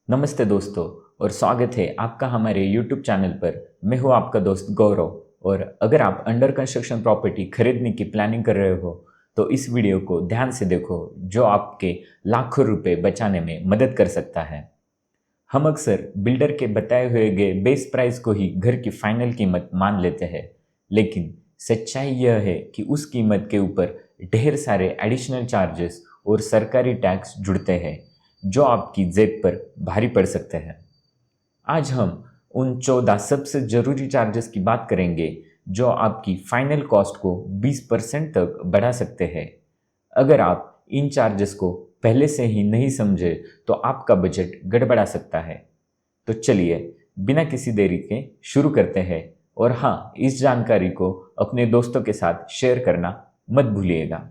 नमस्ते दोस्तों और स्वागत है आपका हमारे YouTube चैनल पर। मैं हूँ आपका दोस्त गौरव। और अगर आप अंडर कंस्ट्रक्शन प्रॉपर्टी खरीदने की प्लानिंग कर रहे हो तो इस वीडियो को ध्यान से देखो, जो आपके लाखों रुपए बचाने में मदद कर सकता है। हम अक्सर बिल्डर के बताए हुए गए बेस प्राइस को ही घर की फाइनल कीमत मान लेते हैं, लेकिन सच्चाई यह है कि उस कीमत के ऊपर ढेर सारे एडिशनल चार्जेस और सरकारी टैक्स जुड़ते हैं, जो आपकी जेब पर भारी पड़ सकते हैं। आज हम उन 14 सबसे ज़रूरी चार्जेस की बात करेंगे जो आपकी फाइनल कॉस्ट को 20% तक बढ़ा सकते हैं। अगर आप इन चार्जेस को पहले से ही नहीं समझे तो आपका बजट गड़बड़ा सकता है। तो चलिए बिना किसी देरी के शुरू करते हैं। और हाँ, इस जानकारी को अपने दोस्तों के साथ शेयर करना मत भूलिएगा।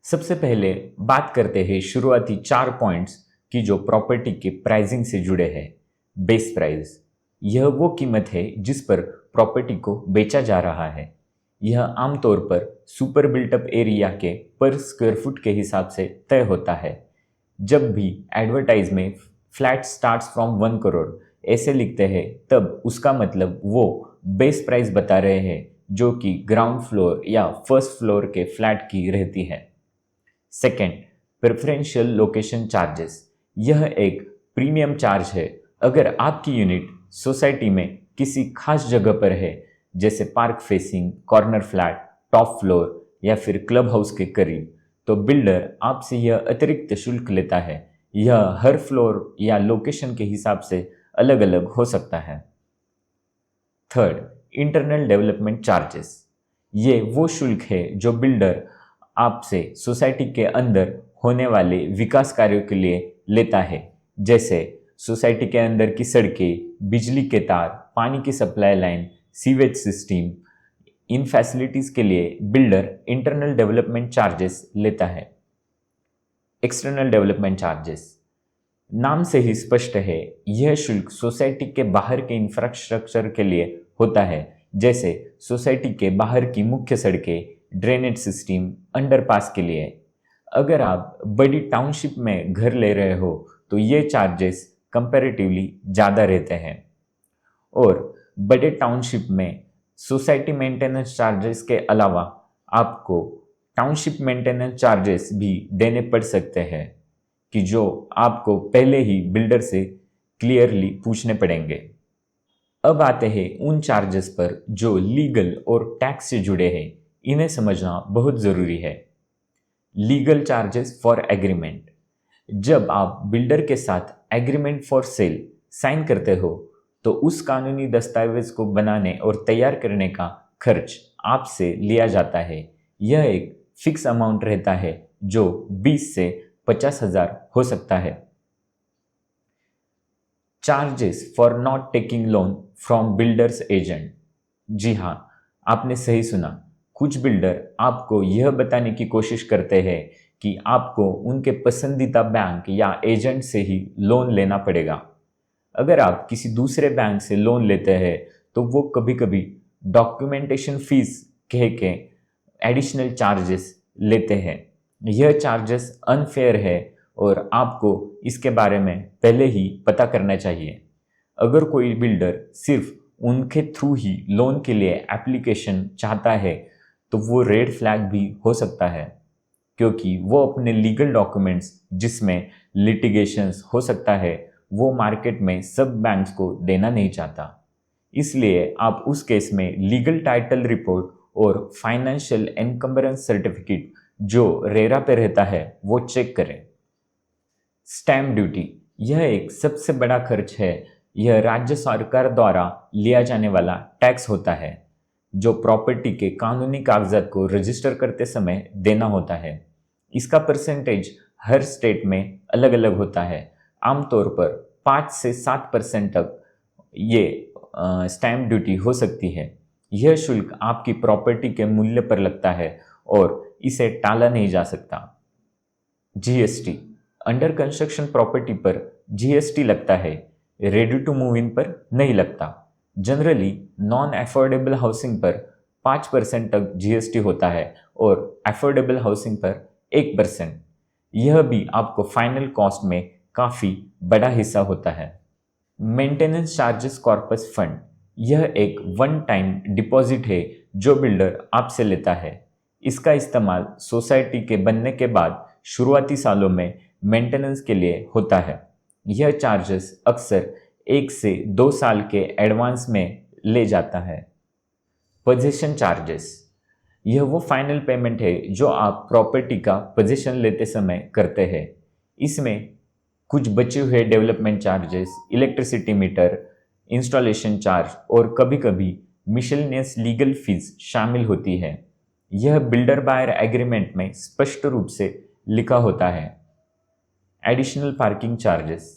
सबसे पहले बात करते हैं शुरुआती 4 पॉइंट्स की जो प्रॉपर्टी के प्राइसिंग से जुड़े हैं। बेस प्राइस यह वो कीमत है जिस पर प्रॉपर्टी को बेचा जा रहा है। यह आमतौर पर सुपर बिल्टअप एरिया के पर स्क्वायर फुट के हिसाब से तय होता है। जब भी एडवर्टाइज में फ्लैट स्टार्ट्स फ्रॉम 1 करोड़ ऐसे लिखते हैं, तब उसका मतलब वो बेस प्राइस बता रहे हैं जो कि ग्राउंड फ्लोर या फर्स्ट फ्लोर के फ्लैट की रहती है। Second, preferential location charges. यह एक प्रीमियम चार्ज है। अगर आपकी यूनिट सोसाइटी में किसी खास जगह पर है, जैसे park facing, corner flat, top floor या फिर क्लब हाउस के करीब, तो बिल्डर आपसे यह अतिरिक्त शुल्क लेता है। यह हर फ्लोर या लोकेशन के हिसाब से अलग अलग हो सकता है। Third, internal development charges. ये वो शुल्क है जो बिल्डर आपसे सोसाइटी के अंदर होने वाले विकास कार्यों के लिए लेता है, जैसे सोसाइटी के अंदर की सड़कें, बिजली के तार, पानी की सप्लाई लाइन, सीवेज सिस्टम। इन फैसिलिटीज़ के लिए बिल्डर इंटरनल डेवलपमेंट चार्जेस लेता है। एक्सटर्नल डेवलपमेंट चार्जेस, नाम से ही स्पष्ट है, यह शुल्क सोसाइटी के बाहर के इंफ्रास्ट्रक्चर के लिए होता है, जैसे सोसाइटी के बाहर की मुख्य सड़कें, ड्रेनेज सिस्टम, अंडरपास के लिए। अगर आप बड़ी टाउनशिप में घर ले रहे हो तो ये चार्जेस कंपैरेटिवली ज़्यादा रहते हैं। और बड़े टाउनशिप में सोसाइटी मेंटेनेंस चार्जेस के अलावा आपको टाउनशिप मेंटेनेंस चार्जेस भी देने पड़ सकते हैं, कि जो आपको पहले ही बिल्डर से क्लियरली पूछने पड़ेंगे। अब आते हैं उन चार्जेस पर जो लीगल और टैक्स से जुड़े हैं। इन्हें समझना बहुत ज़रूरी है। Legal charges for agreement. जब आप बिल्डर के साथ एग्रीमेंट फॉर सेल साइन करते हो तो उस कानूनी दस्तावेज को बनाने और तैयार करने का खर्च आपसे लिया जाता है। यह एक फिक्स अमाउंट रहता है जो 20 से 50,000 हो सकता है। Charges for not taking loan from builders agent. जी हाँ, आपने सही सुना। कुछ बिल्डर आपको यह बताने की कोशिश करते हैं कि आपको उनके पसंदीदा बैंक या एजेंट से ही लोन लेना पड़ेगा। अगर आप किसी दूसरे बैंक से लोन लेते हैं तो वो कभी कभी डॉक्यूमेंटेशन फीस कह के एडिशनल चार्जेस लेते हैं। यह चार्जेस अनफेयर है और आपको इसके बारे में पहले ही पता करना चाहिए। अगर कोई बिल्डर सिर्फ उनके थ्रू ही लोन के लिए एप्लीकेशन चाहता है तो वो रेड फ्लैग भी हो सकता है, क्योंकि वो अपने लीगल डॉक्यूमेंट्स जिसमें लिटिगेशंस हो सकता है वो मार्केट में सब बैंक्स को देना नहीं चाहता। इसलिए आप उस केस में लीगल टाइटल रिपोर्ट और फाइनेंशियल एनकम्बरेंस सर्टिफिकेट जो रेरा पे रहता है वो चेक करें। स्टैम्प ड्यूटी, यह एक सबसे बड़ा खर्च है। यह राज्य सरकार द्वारा लिया जाने वाला टैक्स होता है जो प्रॉपर्टी के कानूनी कागजात को रजिस्टर करते समय देना होता है। इसका परसेंटेज हर स्टेट में अलग अलग होता है। आमतौर पर 5 से 7% तक ये स्टैम्प ड्यूटी हो सकती है। यह शुल्क आपकी प्रॉपर्टी के मूल्य पर लगता है और इसे टाला नहीं जा सकता। जीएसटी, अंडर कंस्ट्रक्शन प्रॉपर्टी पर जीएसटी लगता है, रेडी टू मूव इन पर नहीं लगता। जनरली नॉन अफोर्डेबल हाउसिंग पर 5% तक जीएसटी होता है और अफोर्डेबल हाउसिंग पर 1%। यह भी आपको फाइनल कॉस्ट में काफ़ी बड़ा हिस्सा होता है। मेंटेनेंस चार्जेस कॉर्पस फंड, यह एक वन टाइम डिपॉजिट है जो बिल्डर आपसे लेता है। इसका इस्तेमाल सोसाइटी के बनने के बाद शुरुआती सालों में मेंटेनेंस के लिए होता है। यह चार्जेस अक्सर 1 से 2 साल के एडवांस में ले जाता है। पोजीशन चार्जेस, यह वो फाइनल पेमेंट है जो आप प्रॉपर्टी का पोजीशन लेते समय करते हैं। इसमें कुछ बचे हुए development charges, electricity metre, installation charge और कभी कभी मिसलेनियस लीगल फीस शामिल होती है। यह बिल्डर बायर एग्रीमेंट में स्पष्ट रूप से लिखा होता है। एडिशनल पार्किंग चार्जेस,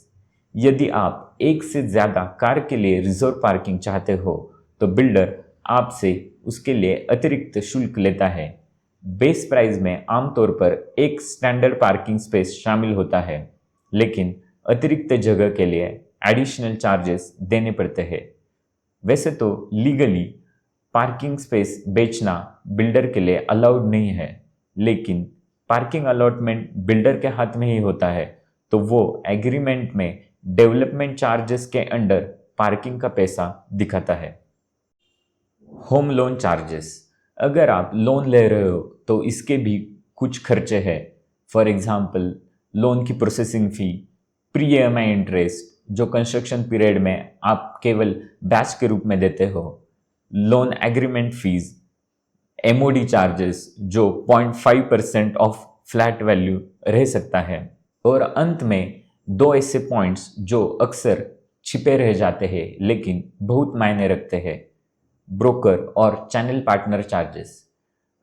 यदि आप एक से ज़्यादा कार के लिए रिजर्व पार्किंग चाहते हो तो बिल्डर आपसे उसके लिए अतिरिक्त शुल्क लेता है। बेस प्राइस में आमतौर पर एक स्टैंडर्ड पार्किंग स्पेस शामिल होता है, लेकिन अतिरिक्त जगह के लिए एडिशनल चार्जेस देने पड़ते हैं। वैसे तो लीगली पार्किंग स्पेस बेचना बिल्डर के लिए अलाउड नहीं है, लेकिन पार्किंग अलॉटमेंट बिल्डर के हाथ में ही होता है, तो वो एग्रीमेंट में डेवलपमेंट चार्जेस के अंडर पार्किंग का पैसा दिखाता है। होम लोन चार्जेस, अगर आप लोन ले रहे हो तो इसके भी कुछ खर्चे हैं। फॉर एग्जांपल लोन की processing fee, pre EMI interest जो कंस्ट्रक्शन पीरियड में आप केवल बैच के रूप में देते हो, loan agreement fees, MOD charges जो 0.5% ऑफ फ्लैट वैल्यू रह सकता है, और अंत में 2 ऐसे पॉइंट्स जो अक्सर छिपे रह जाते हैं लेकिन बहुत मायने रखते हैं, ब्रोकर और चैनल पार्टनर चार्जेस।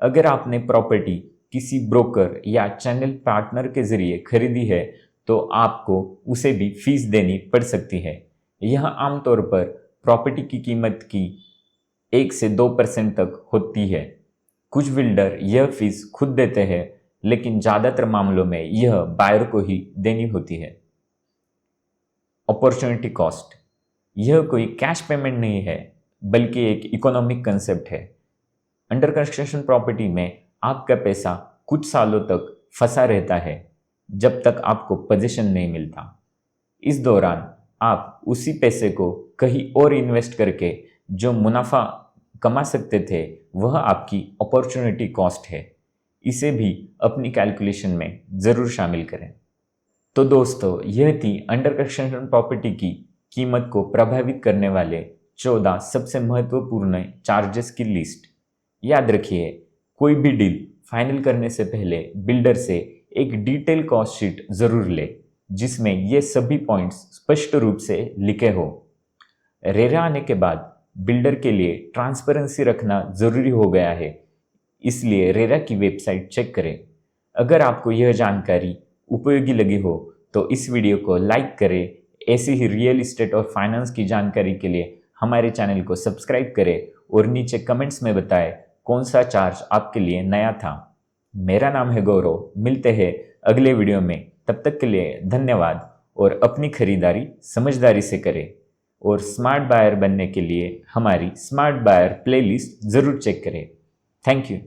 अगर आपने प्रॉपर्टी किसी ब्रोकर या चैनल पार्टनर के जरिए खरीदी है तो आपको उसे भी फीस देनी पड़ सकती है। यह आमतौर पर प्रॉपर्टी की कीमत की 1 से 2% तक होती है। कुछ बिल्डर यह फीस खुद देते हैं, लेकिन ज़्यादातर मामलों में यह बायर को ही देनी होती है। अपॉर्चुनिटी कॉस्ट, यह कोई कैश पेमेंट नहीं है बल्कि एक इकोनॉमिक कंसेप्ट है। अंडर कंस्ट्रक्शन प्रॉपर्टी में आपका पैसा कुछ सालों तक फंसा रहता है जब तक आपको पोजीशन नहीं मिलता। इस दौरान आप उसी पैसे को कहीं और इन्वेस्ट करके जो मुनाफा कमा सकते थे वह आपकी अपॉर्चुनिटी कॉस्ट है। इसे भी अपनी कैलकुलेशन में ज़रूर शामिल करें। तो दोस्तों, यह थी अंडर कंस्ट्रक्शन प्रॉपर्टी की कीमत को प्रभावित करने वाले 14 सबसे महत्वपूर्ण चार्जेस की लिस्ट। याद रखिए, कोई भी डील फाइनल करने से पहले बिल्डर से एक डिटेल कॉस्ट शीट जरूर ले, जिसमें ये सभी पॉइंट्स स्पष्ट रूप से लिखे हो। रेरा आने के बाद बिल्डर के लिए ट्रांसपेरेंसी रखना जरूरी हो गया है, इसलिए रेरा की वेबसाइट चेक करें। अगर आपको यह जानकारी उपयोगी लगी हो तो इस वीडियो को लाइक करें। ऐसी ही रियल एस्टेट और फाइनेंस की जानकारी के लिए हमारे चैनल को सब्सक्राइब करें और नीचे कमेंट्स में बताएं कौन सा चार्ज आपके लिए नया था। मेरा नाम है गौरव, मिलते हैं अगले वीडियो में। तब तक के लिए धन्यवाद और अपनी खरीदारी समझदारी से करें। और स्मार्ट बायर बनने के लिए हमारी स्मार्ट बायर प्लेलिस्ट ज़रूर चेक करें। Thank you.